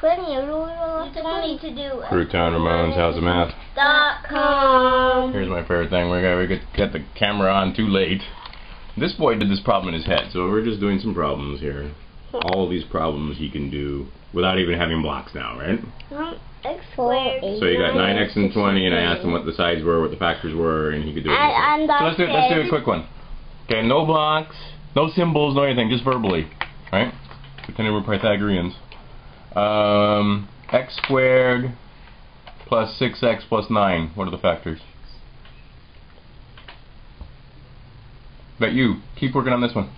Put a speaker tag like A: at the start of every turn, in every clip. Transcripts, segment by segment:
A: 20. You told me to do
B: Crewton Ramone's How's the Math?
A: .com.
B: Here's my favorite thing. We could get the camera on too late. This boy did this problem in his head, so we're just doing some problems here. All these problems he can do without even having blocks now, right?
A: X squared.
B: So you got 9x and 20, and I asked him what the sides were, what the factors were, and he could do it. So let's do a quick one. Okay, no blocks, no symbols, no anything, just verbally, right? Pretending we're Pythagoreans. X squared plus 6x plus 9. What are the factors? But you, keep working on this one.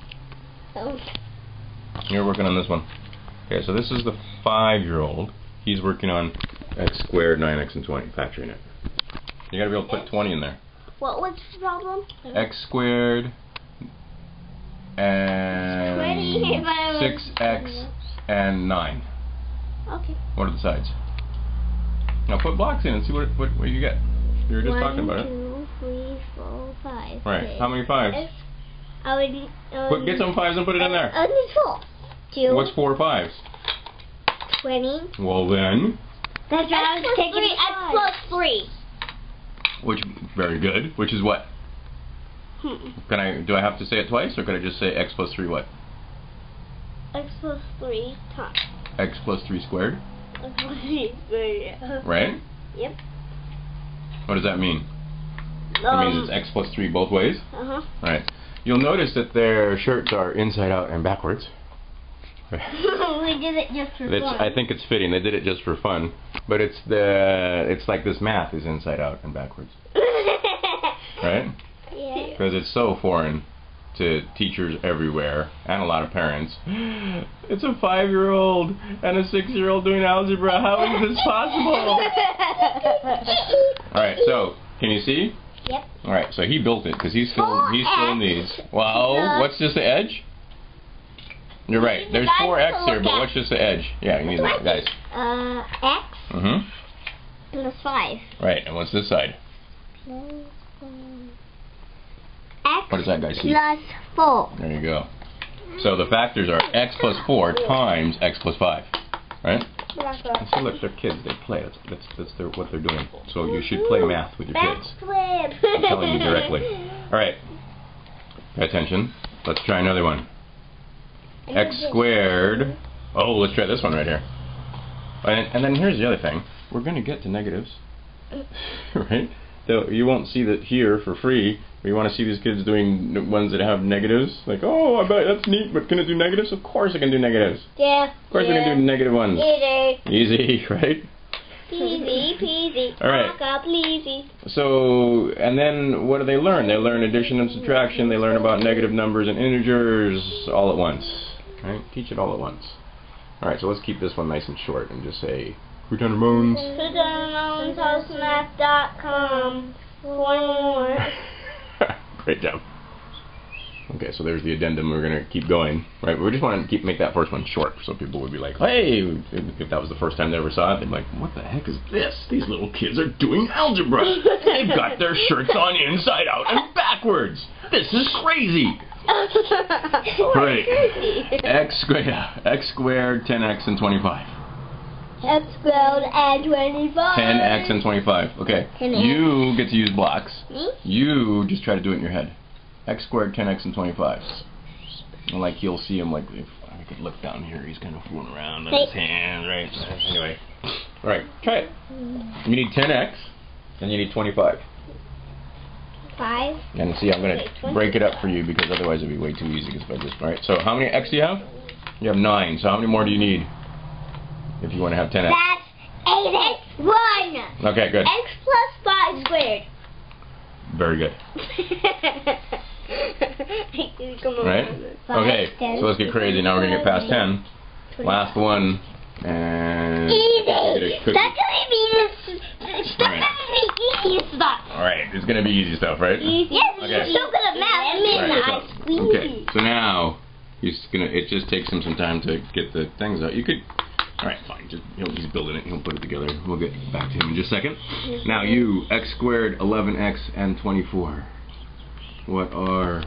B: You're working on this one. Okay, so this is the 5-year-old. He's working on x squared, 9x, and 20, factoring it. You gotta be able to put 20 in there.
A: What was the problem?
B: X squared and 6x and 9.
A: Okay.
B: What are the sides? Now put blocks in and see what you get. You were just talking about it.
A: 1, 2, 3, 4, 5.
B: Right.
A: Okay.
B: How many 5s? Get some 5s and put it in there.
A: I need 4. 2.
B: What's 4 5s?
A: 20.
B: Well then.
A: That's right. X plus 3.
B: Which, very good. Which is what? Do I have to say it twice, or could I just say x plus 3 what?
A: X plus 3 times.
B: X plus 3 squared?
A: X plus 3 squared.
B: Right?
A: Yep.
B: What does that mean? That means it's x plus 3 both ways? Right. You'll notice that their shirts are inside out and backwards.
A: We did it just for fun.
B: I think it's fitting. They did it just for fun. But it's like this math is inside out and backwards. Right?
A: Yeah.
B: Because it's so foreign to teachers everywhere and a lot of parents. It's a 5-year-old and a 6-year-old doing algebra. How is this possible? Alright, so can you see?
A: Yep.
B: Alright, so he built it because he's filling these. Well, what's just the edge? You're right. There's 4x here, but what's just the edge? Yeah, you need that, guys.
A: X plus 5.
B: Right, and what's this side?
A: X
B: what does that guy see?
A: plus 4.
B: There you go. So the factors are x plus 4 times x plus 5. Right? And so look, they're kids. They play. That's what they're doing. So you should play math with your kids. I'm telling you directly. Alright. Pay attention. Let's try another one. X squared. Oh, let's try this one right here. And then here's the other thing. We're going to get to negatives. Right? So you won't see that here for free. You want to see these kids doing ones that have negatives. Like, oh, I bet that's neat, but can it do negatives? Of course it can do negatives.
A: Yeah.
B: Of course we can do negative ones. Easy, right?
A: Easy peasy.
B: Alright. So, and then what do they learn? They learn addition and subtraction. They learn about negative numbers and integers all at once. Right? Teach it all at once. Alright, so let's keep this one nice and short and just say Crewton Ramone's.
A: Crewton Ramone's .com. One more.
B: Great job. Okay, so there's the addendum. We're going to keep going. Right? But we just want to make that first one short so people would be like, hey, if that was the first time they ever saw it, they'd be like, what the heck is this? These little kids are doing algebra. They've got their shirts on inside out and backwards. This is crazy. Right. X squared, 10x, and 25.
A: X squared and 25.
B: 10x and 25. Okay.
A: 10x.
B: You get to use blocks.
A: Me?
B: You just try to do it in your head. X squared, 10x, and 25. And like you'll see him like, if I could look down here, he's kind of fooling around on his hands, right? Anyway. Alright, try it. You need 10x, and you need 25.
A: 5.
B: And see, I'm going to break it up for you because otherwise it would be way too easy. Alright, so how many x do you have? You have 9. So how many more do you need if you want to have 10x?
A: That's 8x. 1.
B: Okay, good.
A: X plus 5 squared.
B: Very good. Right? Okay, so let's get crazy. Now we're going to get past 10. Last one. And
A: easy. That's going to be easy stuff.
B: Alright, it's going to be easy stuff, right?
A: Yes, okay. You're so good at math.
B: Okay, so now it just takes him some time to get the things out. You could. Alright, fine. He's building it. He'll put it together. We'll get back to him in just a second. Now you, x squared, 11x, and 24. What are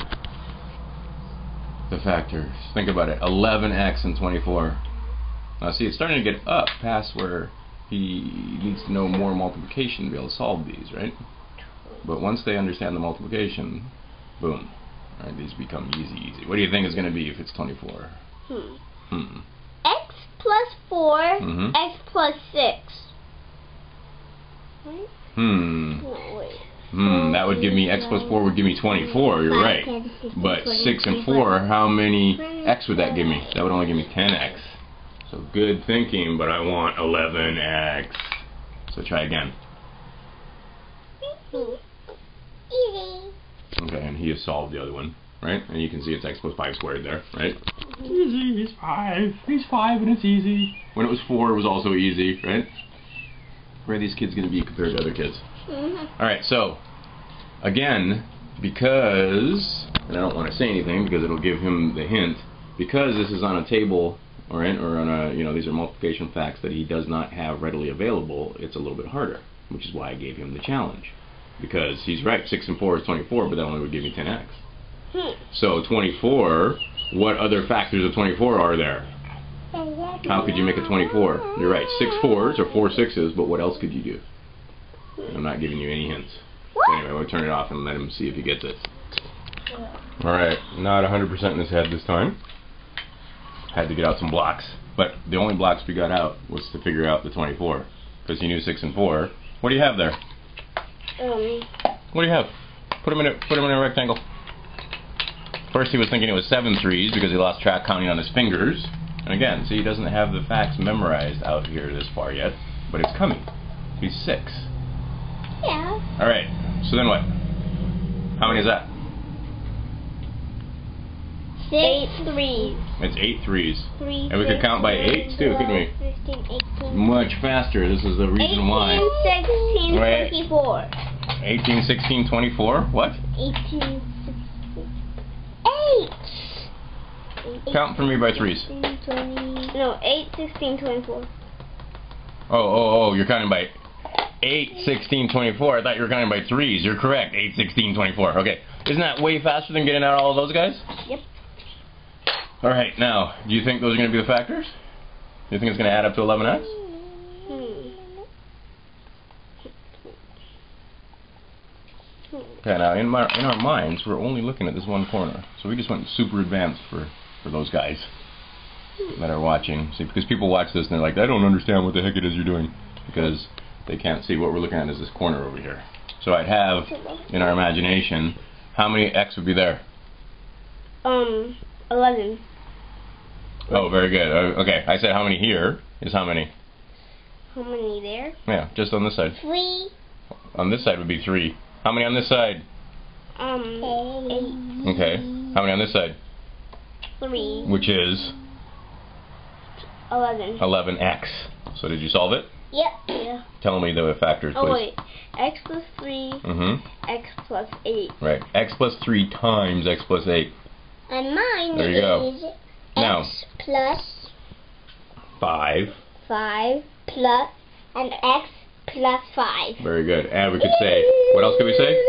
B: the factors? Think about it. 11x and 24. Now see, it's starting to get up past where he needs to know more multiplication to be able to solve these, right? But once they understand the multiplication, boom. Alright, these become easy. What do you think it's going to be if it's 24?
A: X plus 4, X plus 6.
B: That would give me, X plus 4 would give me 24, you're right. But 6 and 4, how many X would that give me? That would only give me 10X. So good thinking, but I want 11X. So try again.
A: Easy.
B: Okay, and he has solved the other one, right? And you can see it's X plus 5 squared there, right? Easy, he's 5. He's 5 and it's easy. When it was 4, it was also easy, right? Where are these kids going to be compared to other kids? Alright, so, again, because, and I don't want to say anything because it'll give him the hint, because this is on a table, or on a, these are multiplication facts that he does not have readily available, it's a little bit harder, which is why I gave him the challenge. Because he's right, 6 and 4 is 24, but that only would give me 10x. So 24, what other factors of 24 are there? How could you make a 24? You're right, 6 4s or 4 6s, but what else could you do? I'm not giving you any hints. Anyway, we'll turn it off and let him see if he gets it. Alright, not 100% in his head this time. Had to get out some blocks. But the only blocks we got out was to figure out the 24. Because he knew 6 and 4. What do you have there? What do you have? Put him in a rectangle. First he was thinking it was 7 3s because he lost track counting on his fingers. And again, see, he doesn't have the facts memorized out here this far yet. But it's coming. He's 6.
A: Yeah.
B: Alright, so then what? How many is that?
A: 8 3s.
B: It's 8 3s.
A: 3,
B: and we could count by 8s too, couldn't we?
A: 15, 18.
B: Much faster. This is the reason why.
A: 18, 16, 24.
B: 18, 16, 24? What?
A: 18, 16. 8.
B: Count for me by 3s.
A: 20. No, 8, 16, 24.
B: Oh, you're counting by 8, 16, 24. I thought you were counting by 3s. You're correct. 8, 16, 24. Okay. Isn't that way faster than getting out all of those guys?
A: Yep.
B: Alright, now, do you think those are going to be the factors? Do you think it's going to add up to 11x? Okay, now in our minds, we're only looking at this one corner. So we just went super advanced for those guys that are watching. See, because people watch this and they're like, I don't understand what the heck it is you're doing. Because they can't see what we're looking at is this corner over here. So I'd have, in our imagination, how many x would be there?
A: 11.
B: Oh, very good. Okay, I said how many here is how many?
A: How many there?
B: Yeah, just on this side.
A: 3.
B: On this side would be 3. How many on this side?
A: 8.
B: Okay. How many on this side?
A: 3.
B: Which is?
A: 11.
B: 11x. So did you solve it?
A: Yep. Yeah.
B: Tell me the factors, please.
A: Oh wait. X plus 3. X plus 8.
B: Right. X plus 3 times x plus 8.
A: And mine
B: there you go.
A: Is
B: now,
A: X plus
B: 5.
A: 5 plus and X plus 5.
B: Very good. And we could say, what else could we say?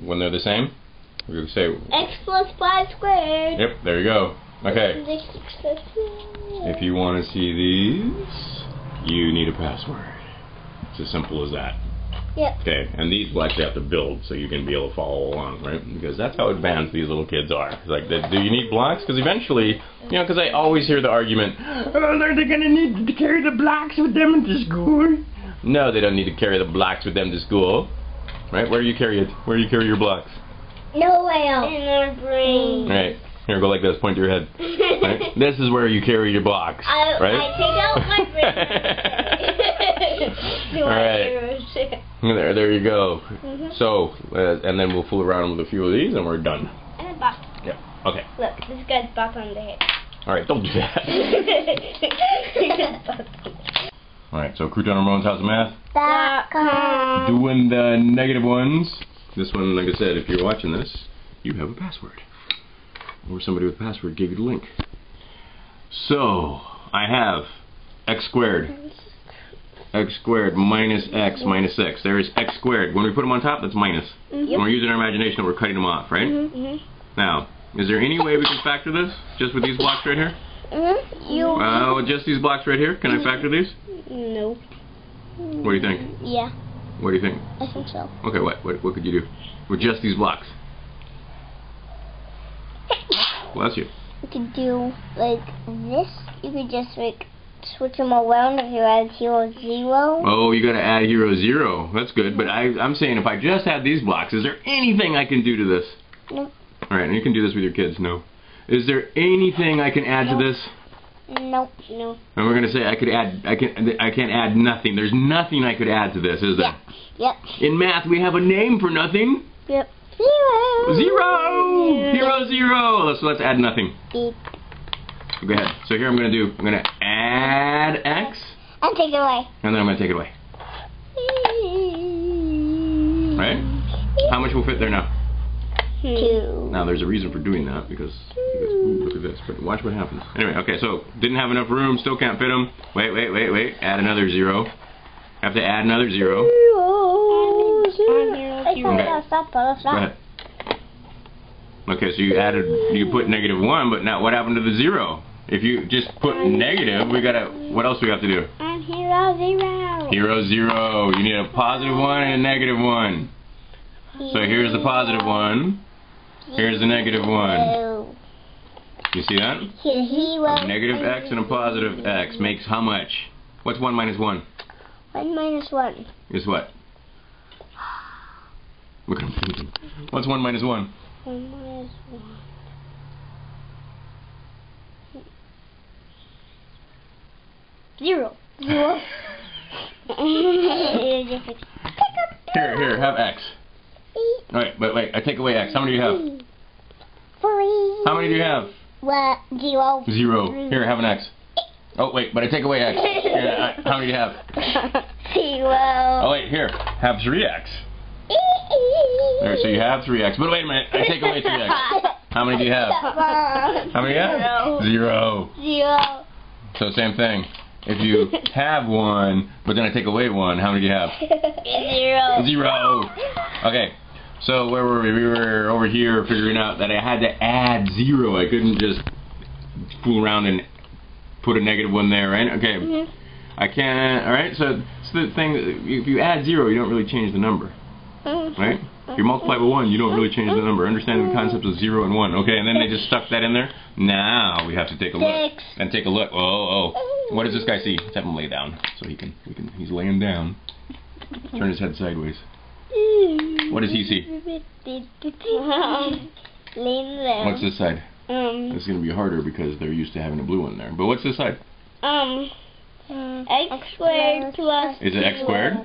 B: When they're the same? We could say
A: X plus 5 squared.
B: Yep, there you go. Okay. If you want to see these, you need a password. It's as simple as that.
A: Yep.
B: Okay, and these will actually have to build so you can be able to follow along, right? Because that's how advanced these little kids are. It's like, do you need blocks? Because eventually, because I always hear the argument, oh, are they going to need to carry the blocks with them into school? No, they don't need to carry the blocks with them to school. Right? Where do you carry it? Where do you carry your blocks?
A: Nowhere else. In our brain.
B: Right. Here, go like this. Point to your head. Right? This is where you carry your blocks. Right?
A: I take out my brain.
B: Alright. There you go. So, and then we'll fool around with a few of these and we're done.
A: And a bop.
B: Yeah. Okay.
A: Look, this guy's bop on the head.
B: Alright, don't do that. Alright, so Crewton Ramone's House of Math. Doing the negative ones. This one, like I said, if you're watching this, you have a password. Or somebody with a password gave you the link. So, I have x squared. X squared minus x minus 6. There is x squared. When we put them on top, that's minus. When we're using our imagination, we're cutting them off, right? Now, is there any way we can factor this? Just with these blocks right here?
A: You.
B: Just these blocks right here. Can I factor these?
A: No.
B: What do you think?
A: Yeah.
B: What do you think?
A: I think so.
B: Okay, what could you do with just these blocks? Bless you.
A: You could do like this. You could just like switch them around if you add hero 0.
B: Oh, you gotta add hero 0. That's good. But I'm saying if I just have these blocks, is there anything I can do to this?
A: No.
B: Alright, and you can do this with your kids. No. Is there anything I can add to this?
A: Nope. No.
B: And we're gonna say I can't add nothing. There's nothing I could add to this, is there?
A: Yep.
B: In math, we have a name for nothing.
A: Yep. 0.
B: 0. Hero 0. So let's add nothing.
A: Beep.
B: Go ahead. So here I'm gonna add X.
A: And take it away.
B: And then I'm gonna take it away. Right? How much will fit there now?
A: 2.
B: Now there's a reason for doing that because ooh, look at this. But watch what happens. Anyway, okay, so didn't have enough room, still can't fit them. Wait. Add another 0. Have to add another 0.
A: Okay.
B: Go ahead. Okay, so you put -1, but now what happened to the 0? If you just put negative, what else do we have to do?
A: And hero 0.
B: Hero 0. You need a +1 and a -1. So here's the +1. Here's the -1. You see that? A negative X and a positive X makes how much? What's 1 minus 1?
A: 1 minus 1.
B: Is what? Look at him thinking. What's 1 minus 1?
A: 1 minus 1. 0. 0.
B: Here, have X. Alright, but wait, I take away X. How many do you have?
A: 3.
B: How many do you have?
A: What? 0.
B: 0. Here, have an X. Oh, wait, but I take away X. Here, how many do you have?
A: 0.
B: Oh, wait, here, have 3X. There, so you have 3X. But wait a minute, I take away 3X. How many do you have? How many do you have? 0.
A: 0.
B: So same thing. If you have 1, but then I take away 1, how many do you have?
A: 0.
B: 0. Okay, so where were we? We were over here figuring out that I had to add 0. I couldn't just fool around and put a -1 there, right? Okay. I can't, alright, so it's the thing, if you add 0, you don't really change the number. Right? If you multiply by 1, you don't really change the number. Understand the concept of 0 and 1. Okay, and then they just stuck that in there. Now we have to take a look. And take a look. Oh. What does this guy see? Let's have him lay down. So he's laying down. Turn his head sideways. What does he see?
A: Laying there.
B: What's this side? It's going to be harder because they're used to having a blue one there. But what's this side?
A: X squared plus.
B: Is it X squared?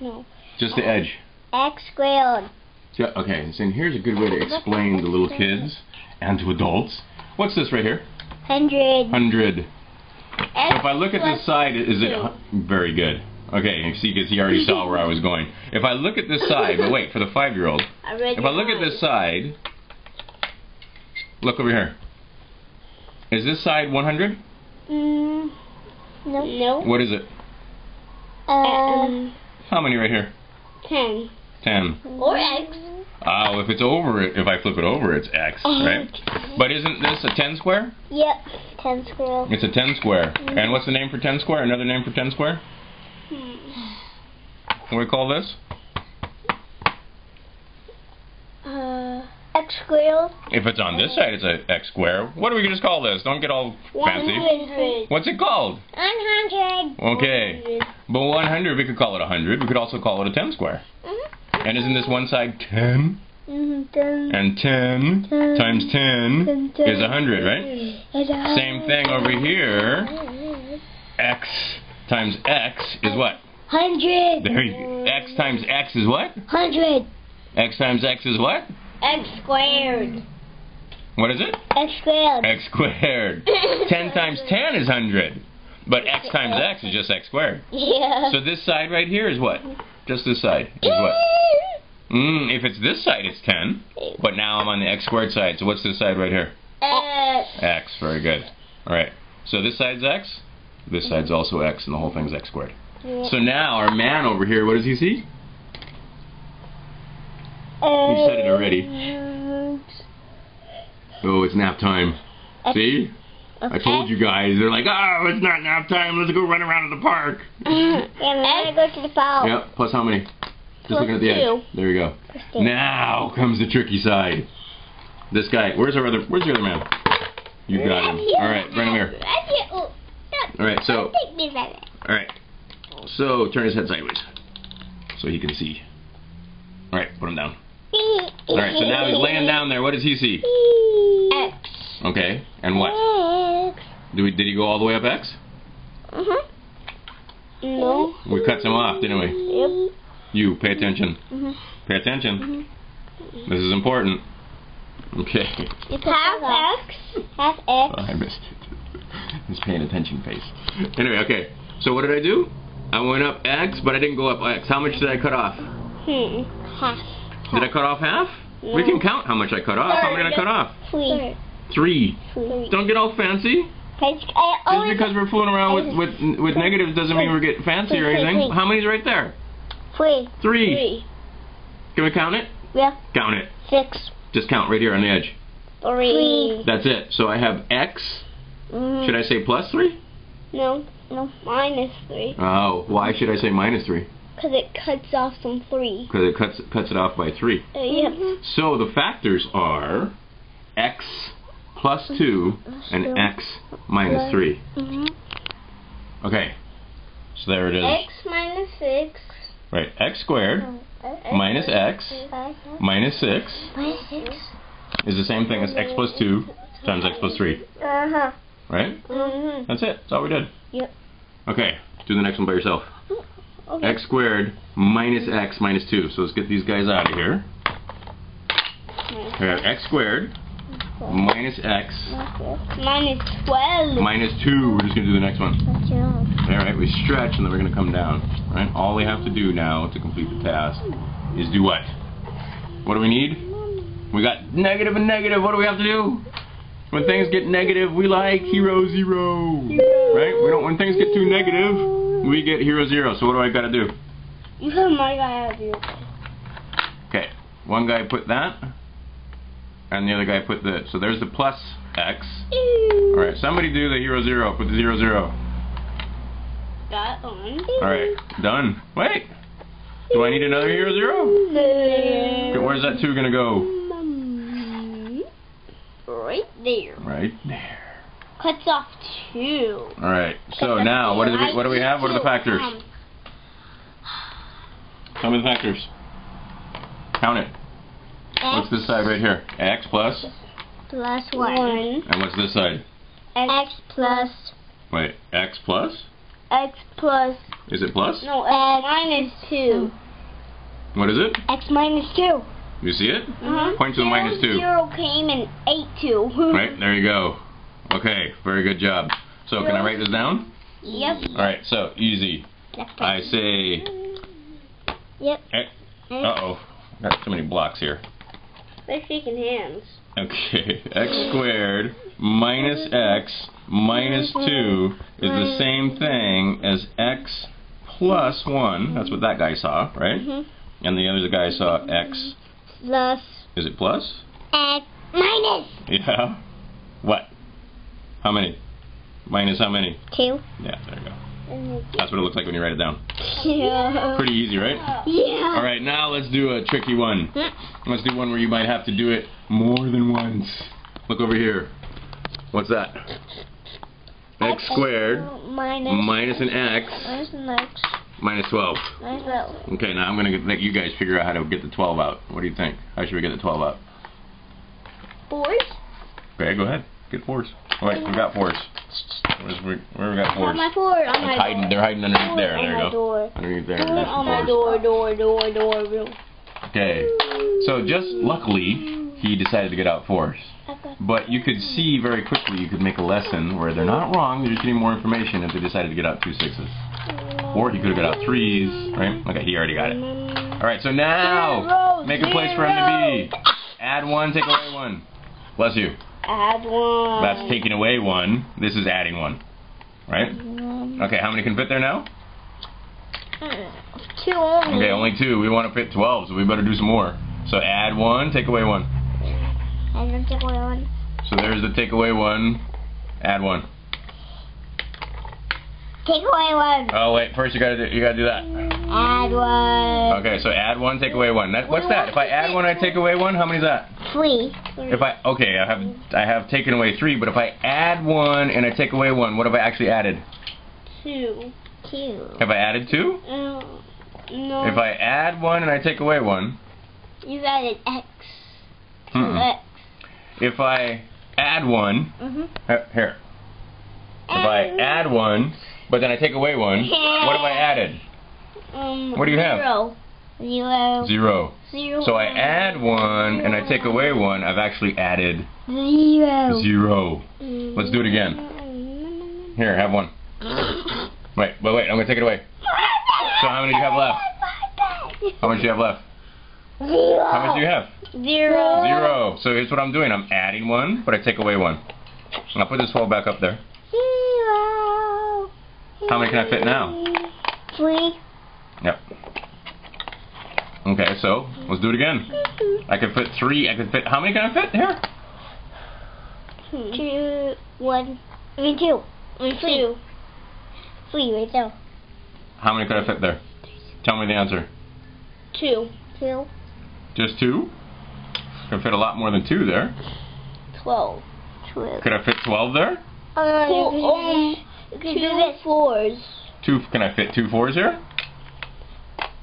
A: No.
B: Just the edge.
A: X squared.
B: Yeah, okay, so here's a good way to explain to little kids and to adults. What's this right here?
A: 100.
B: 100. If I look at this side, is it very good? Okay, you see, because he already saw where I was going. If I look at this side, but wait, for the 5-year-old, if I look at this side, look over here. Is this side 100?
A: No.
B: What is it? How many right here?
A: 10.
B: 10.
A: Or X.
B: Oh, if it's over it, if I flip it over, it's X, right? But isn't this a 10 square?
A: Yep, 10 square.
B: It's a 10 square. And what's the name for 10 square? Another name for 10 square? What do we call this?
A: X squared.
B: If it's on this side, it's a X square. What do we just call this? Don't get all fancy.
A: 100.
B: What's it called?
A: 100.
B: Okay. But 100, we could call it 100. We could also call it a 10 square. And isn't this one side 10?
A: 10.
B: And 10 times 10 is 100, right? Same thing over here. X times X is what?
A: 100.
B: There you go. X times X is what?
A: 100.
B: X times X is what?
A: X squared.
B: What is it?
A: X squared.
B: X squared. 10 times 10 is 100. But X times X is just X squared.
A: Yeah.
B: So this side right here is what? Just this side is what? If it's this side, it's 10. But now I'm on the X squared side. So what's this side right here?
A: X.
B: X. Very good. Alright. So this side's X. This side's also X. And the whole thing's X squared.
A: Yeah.
B: So now our man over here, what does he see? You said it already. Oh, it's nap time. See? I told you guys. They're like, oh, it's not nap time. Let's go run around in the park.
A: Yeah, we're going to go to the park.
B: Yep, plus how many? Just looking at the edge. There you go. Now comes the tricky side. This guy. Where's the other man? You got him. All right, bring him here. All right, so. All right. So turn his head sideways so he can see. All right, put him down. All right, so now he's laying down there. What does he see?
A: X.
B: Okay, and what?
A: X.
B: Did he go all the way up X?
A: No.
B: We cut some off, didn't we?
A: Yep.
B: You, pay attention. Pay attention. This is important. Okay.
A: Half X. Half X.
B: Oh, I missed it. He's paying attention face. Anyway, okay. So what did I do? I went up X, but I didn't go up X. How much did I cut off?
A: Half.
B: Did I cut off half? No. We can count how much I cut off. How many did I cut off?
A: 3.
B: 3. Don't get all fancy. Just because we're fooling around with negatives doesn't mean we're getting fancy or anything. How many's right there?
A: 3.
B: 3. Can we count it?
A: Yeah.
B: Count it.
A: 6.
B: Just count right here on the edge.
A: 3.
B: That's it. So I have X. Should I say plus 3?
A: No. Minus 3.
B: Oh, why should I say minus 3?
A: Because it cuts off some 3.
B: Because it cuts it off by 3.
A: Yep.
B: So the factors are X plus 2 and X minus 3. Okay. So there it is.
A: X minus 6.
B: Right. X squared minus X minus 6 is the same thing as X plus 2 times X plus 3. Right? That's it. That's all we did.
A: Yep.
B: Okay. Do the next one by yourself. Okay. X squared minus X minus 2. So let's get these guys out of here. We have X squared minus X
A: minus 12
B: minus 2. We're just going to do the next one. Alright, we stretch and then we're going to come down. Right? All we have to do now to complete the task is do what? What do we need? We got negative and negative. What do we have to do? When things get negative, we like hero 0. Right? We don't. When things get too negative, we get hero 0. So what do I got to do?
A: You have my guy out here.
B: Okay. One guy put that. And the other guy put the, so there's the plus X. Alright, somebody do the hero 0. Put the 0, 0.
A: Got on.
B: Alright, done. Wait. Do I need another hero 0? Okay, where's that 2 gonna go?
A: Right there.
B: Right there.
A: Cuts off 2.
B: Alright, so now, what do we have? What are the factors? Tell me the factors. Count it. What's this side right here? X plus?
A: Plus 1.
B: And what's this side?
A: X plus.
B: Wait, X plus?
A: X plus.
B: Is it plus?
A: No, X minus 2.
B: What is it?
A: X minus 2.
B: You see it? Point to the minus 2.
A: 0 came and ate 2.
B: Right, there you go. Okay, very good job. So can I write this down?
A: Yep.
B: Alright, so easy. I say...
A: Yep.
B: Uh-oh. Got too many blocks here.
A: They're shaking hands.
B: Okay, X squared minus X minus 2 is the same thing as X plus 1. That's what that guy saw, right? And the other guy saw X
A: plus.
B: Is it plus?
A: X minus.
B: Yeah. What? How many? Minus how many?
A: 2.
B: Yeah, there you go. That's what it looks like when you write it down.
A: Yeah.
B: Pretty easy, right?
A: Yeah.
B: Alright, now let's do a tricky one. Let's do one where you might have to do it more than once. Look over here. What's that? X squared minus an X minus 12. Okay, now I'm going to let you guys figure out how to get the 12 out. What do you think? How should we get the 12 out?
A: 4s?
B: Okay, go ahead. Get 4s. Oh, wait, we got 4s. Where we got 4s?
A: On my 4.
B: They're hiding underneath there. There you go.
A: Door.
B: Underneath there.
A: On my door.
B: Okay. So just luckily, he decided to get out 4s. But you could see very quickly, you could make a lesson where they're not wrong, they're just getting more information if they decided to get out 2 6s. Or he could have got out 3s, right? Okay, he already got it. Alright, so now, make a place for him to be. Add 1, take away 1. Bless you.
A: Add 1.
B: That's taking away 1. This is adding 1. Right? Okay, how many can fit there now?
A: 2 only.
B: Okay, only 2. We want to fit 12, so we better do some more. So add 1, take away 1.
A: And then take away 1.
B: So there's the take away 1. Add 1.
A: Take away 1.
B: Oh wait, first you gotta do that.
A: Add 1.
B: Okay, so add 1, take away 1. What's that? If I add 1, I take away 1. How many is that?
A: 3.
B: If I have taken away 3, but if I add 1 and I take away 1, what have I actually added?
A: 2.
B: Have I added 2?
A: No.
B: If I add 1 and I take away 1,
A: You've added X.
B: X. If I add 1, here. If I add 1, but then I take away 1, what have I added? What do you have?
A: 0.
B: 0. So I add 1 and I take away 1, I've actually added 0. Let's do it again. Here, have 1. Wait, I'm going to take it away. So how many do you have left? How much do you have left?
A: 0.
B: How much do you have?
A: 0.
B: 0. So here's what I'm doing. I'm adding 1, but I take away 1. And I'll put this 12 back up there.
A: 0.
B: How many can I fit now?
A: 3.
B: Yep. Okay, so let's do it again. I can fit 3. I can fit. How many can I fit here?
A: 2. 1. 2. 3. 3 right there.
B: How many could I fit there? Tell me the answer.
A: 2. 2.
B: Just 2? Could fit a lot more than 2 there.
A: 12.
B: Could I fit 12 there?
A: 2 4s.
B: Can I fit 2 4s here?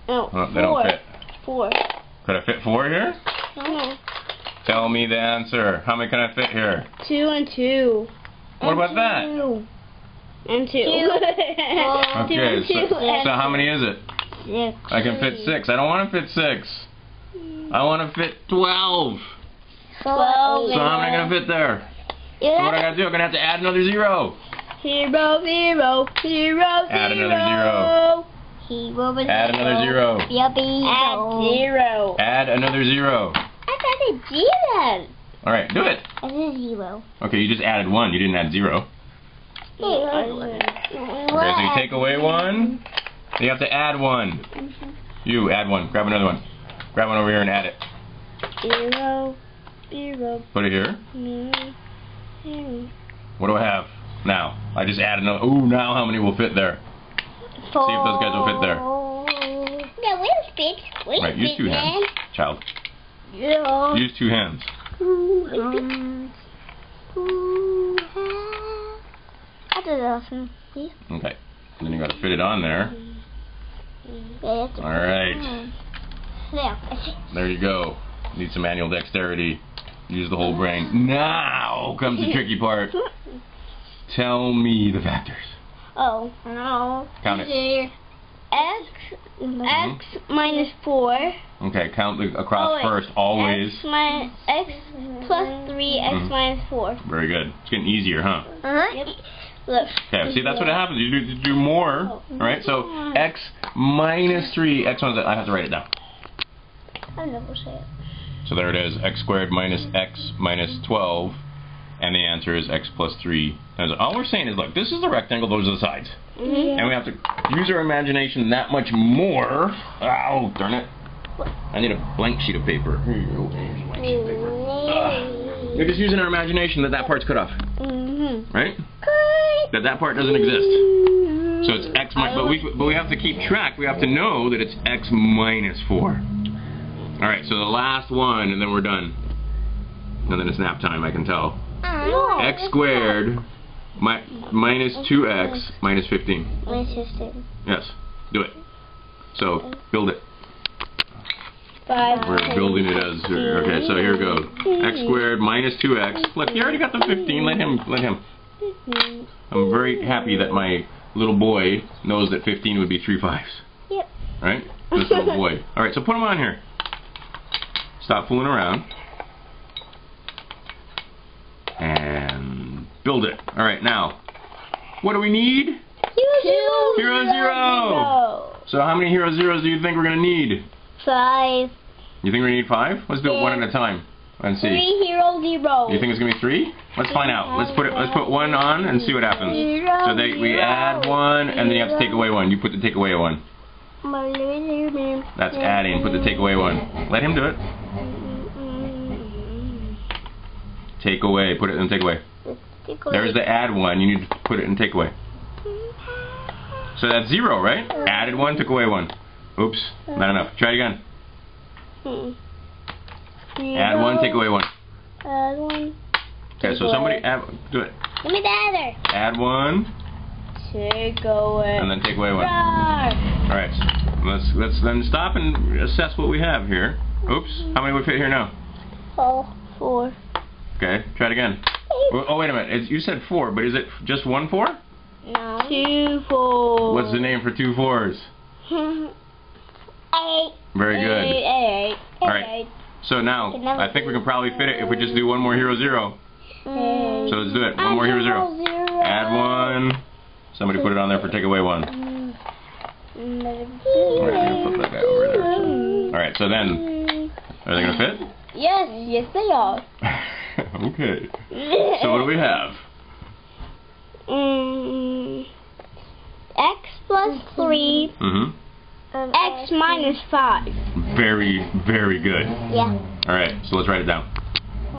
A: No.
B: Oh, they don't fit.
A: 4.
B: Could I fit 4 here?
A: No.
B: Tell me the answer. How many can I fit here?
A: 2 and 2.
B: What about that?
A: 2. And 2.
B: Okay, so how many is it?
A: 6.
B: I can fit 6. I don't want to fit 6. I want to fit 12.
A: 12.
B: So how am I going to fit there? So what I got to do? I'm going to have to add another 0.
A: 0, 0, 0,
B: Add another 0. Add another 0.
A: Add 0.
B: Add another 0.
A: I got a 0.
B: Alright, do it.
A: I did 0.
B: Okay, you just added 1. You didn't add 0. Okay, so you take away 1. You have to add 1. You add 1. Grab another one. Grab one over here and add it.
A: 0, 0.
B: Put it here.
A: 0.
B: What do I have now? I just added another. Ooh, now how many will fit there?
A: 4.
B: See if those guys will fit there.
A: Yeah, we'll fit.
B: Right, use 2 hands, child.
A: Yeah.
B: Use 2 hands.
A: 2 hands. 2 hands. I did awesome. Yeah.
B: Okay. And then you got to fit it on there. Alright. There you go. Need some manual dexterity. Use the whole brain. Now comes the tricky part. Tell me the factors.
A: Oh, no.
B: Count it.
A: X minus 4.
B: Okay, count across first, always.
A: X plus 3, X minus 4.
B: Very good. It's getting easier, huh?
A: Yep. Look.
B: Okay, see, that's what happens. You do more. Alright, so X minus 3, X minus, I have to write it down.
A: I'll never say it.
B: So there it is, X squared minus X minus 12. And the answer is X plus 3. All we're saying is, look, this is the rectangle, those are the sides. And we have to use our imagination that much more. Ow, darn it. I need a blank sheet of paper. Here you go. Here's a blank sheet of paper. We're just using our imagination that that part's cut off. Right? That part doesn't exist. So it's X minus, but we have to keep track. We have to know that it's X minus 4. Alright, so the last one, and then we're done. And then it's nap time, I can tell. X squared minus 2x minus 15.
A: Minus 15.
B: Yes, do it. So, build it.
A: 5.
B: We're building it as... Okay, so here goes. X squared minus 2x. Look, you already got the 15. Let him. I'm very happy that my little boy knows that 15 would be 3 5s.
A: Yep.
B: Right? This little boy. Alright, so put him on here. Stop fooling around. And build it. Alright, now, what do we need? Hero 0. So how many hero zeros do you think we're going to need?
A: 5.
B: You think we need 5? Let's do it one at a time and see.
A: 3 hero 0.
B: You think it's going to be 3? Let's find out. Let's put 1 on and see what happens. So we add 1 and then you have to take away 1. You put the take away 1. That's adding. Put the take away 1. Let him do it. Take away. Put it in take away. There's the add 1. You need to put it in take away. So that's 0, right? Added 1, took away 1. Oops, not enough. Try it again. Add 1, take away 1.
A: Add 1.
B: Okay, so somebody do it.
A: Give me the adder.
B: Add 1.
A: Take away.
B: And then take away 1.
A: Roar.
B: Alright, let's then stop and assess what we have here. Oops, how many would fit here now?
A: 4.
B: Okay, try it again. Oh, wait a minute. You said 4, but is it just 1 4?
A: No. 2 4.
B: What's the name for 2 4s?
A: 8.
B: Very good.
A: 8.
B: Alright, so now, I think we can probably fit it if we just do one more hero 0. So let's do it. One more hero 0. Add 1. Somebody put it on there for take away 1. Alright, put that guy over there. Alright, so then, are they going to fit?
A: Yes, they are.
B: Okay. So what do we have?
A: X plus 3. X minus 5.
B: Very, very good.
A: Yeah.
B: Alright, so let's write it down.